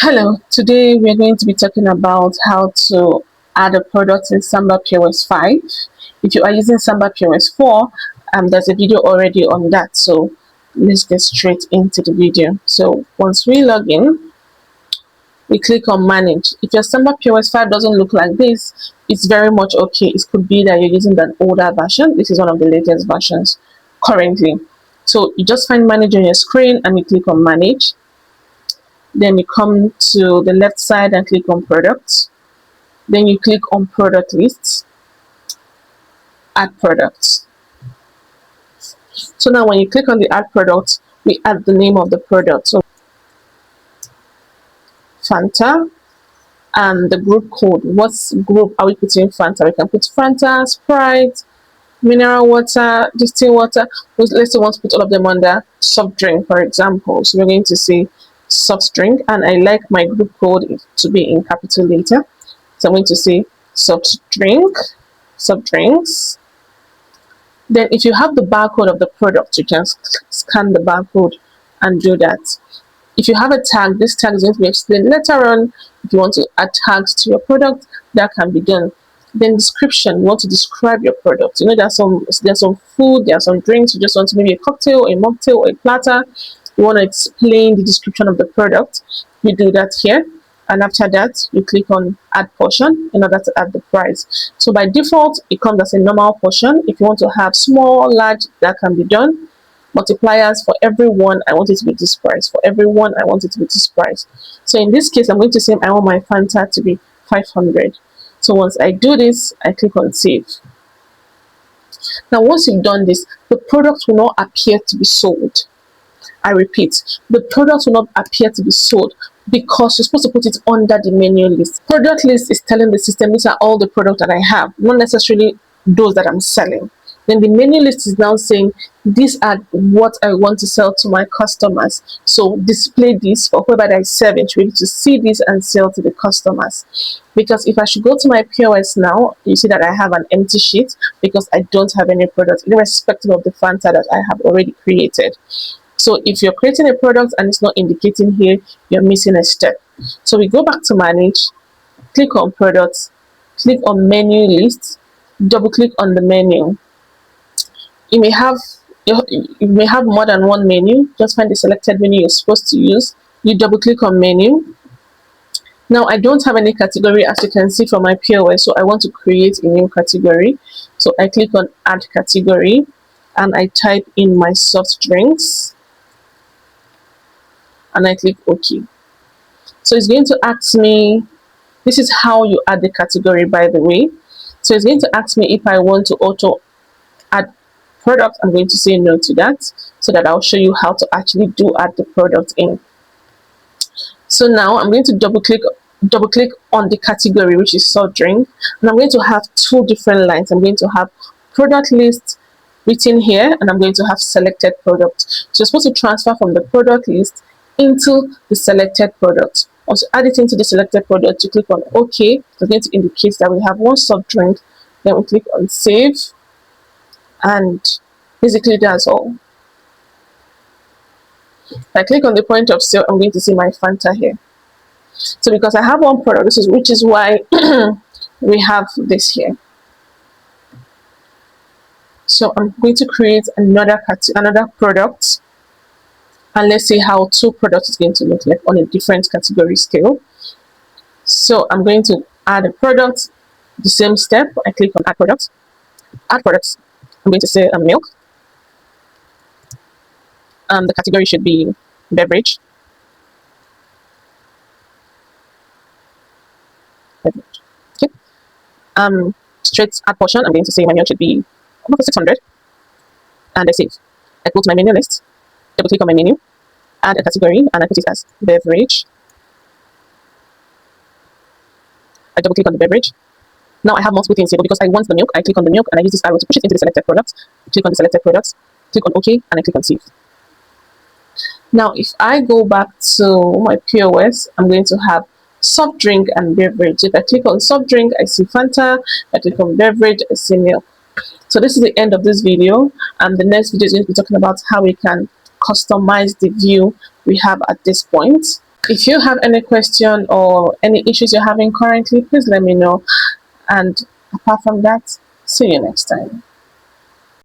Hello, today we're going to be talking about how to add a product in SambaPOS 5. If you are using SambaPOS 4, there's a video already on that, so let's get straight into the video. So once we log in, we click on manage. If your SambaPOS 5 doesn't look like this, it's very much okay. It could be that you're using an older version. This is one of the latest versions currently. So you just find manage on your screen and you click on manage. Then you come to the left side and click on products. Then you click on product lists, add products. So now when you click on the add products, we add the name of the product. So Fanta and the group code. What group are we putting Fanta? We can put Fanta, Sprite, mineral water, distilled water. Let's say we want to put all of them under soft drink, for example. So we're going to say soft drink, and I like my group code to be in capital letter. So I'm going to say soft drink, soft drinks. Then if you have the barcode of the product, you can scan the barcode and do that. If you have a tag, this tag is going to be explained later on. If you want to add tags to your product, that can be done. Then description, you want to describe your product. You know, there's some food, there's some drinks, you just want to maybe a cocktail, a mocktail, or a platter. You want to explain the description of the product. You do that here. And after that, you click on add portion in order to add the price. So by default, it comes as a normal portion. If you want to have small, large, that can be done. Multipliers for everyone, I want it to be this price. For everyone, I want it to be this price. So in this case, I'm going to say I want my Fanta to be 500. So once I do this, I click on save. Now once you've done this, the product will not appear to be sold. I repeat, the product will not appear to be sold because you're supposed to put it under the menu list. Product list is telling the system these are all the products that I have, not necessarily those that I'm selling. Then the menu list is now saying these are what I want to sell to my customers. So display this for whoever I serve to be able to see this and sell to the customers. Because if I should go to my POS now, you see that I have an empty sheet because I don't have any product, irrespective of the Fanta that I have already created. So if you're creating a product and it's not indicating here, you're missing a step. So we go back to manage, click on products, click on menu list, double click on the menu. You may have more than one menu. Just find the selected menu you're supposed to use. You double click on menu. Now I don't have any category, as you can see from my POS, so I want to create a new category. So I click on add category and I type in my soft drinks and I click OK. So it's going to ask me, this is how you add the category, by the way. So it's going to ask me if I want to auto add product. I'm going to say no to that, so that I'll show you how to actually do add the product in. So now I'm going to double click on the category, which is soft drink, and I'm going to have two different lines. I'm going to have product list written here, and I'm going to have selected product. So you're supposed to transfer from the product list into the selected product. Once you add it into the selected product, you click on OK. It's going to indicate that we have one soft drink. Then we click on save, and basically that's all. If I click on the point of sale, I'm going to see my Fanta here. So because I have one product, which is why we have this here. So I'm going to create another product, and let's see how two products is going to look like on a different category scale. So I'm going to add a product, the same step. I click on add products. Add products. I'm going to say milk. The category should be beverage. Okay. Straight add portion. I'm going to say my milk should be about 600, and I save. I go to my menu list, double click on my menu, add a category, and I put it as beverage. I double click on the beverage. Now I have multiple things here, but because I want the milk, I click on the milk and I use this arrow to push it into the selected product. Click on the selected products, click on OK, and I click on save. Now if I go back to my POS, I'm going to have soft drink and beverage. If I click on soft drink, I see Fanta. If I click on beverage, I see milk. So this is the end of this video, and the next video is going to be talking about how we can customize the view we have at this point. If you have any question or any issues you're having currently, please let me know. And apart from that, see you next time.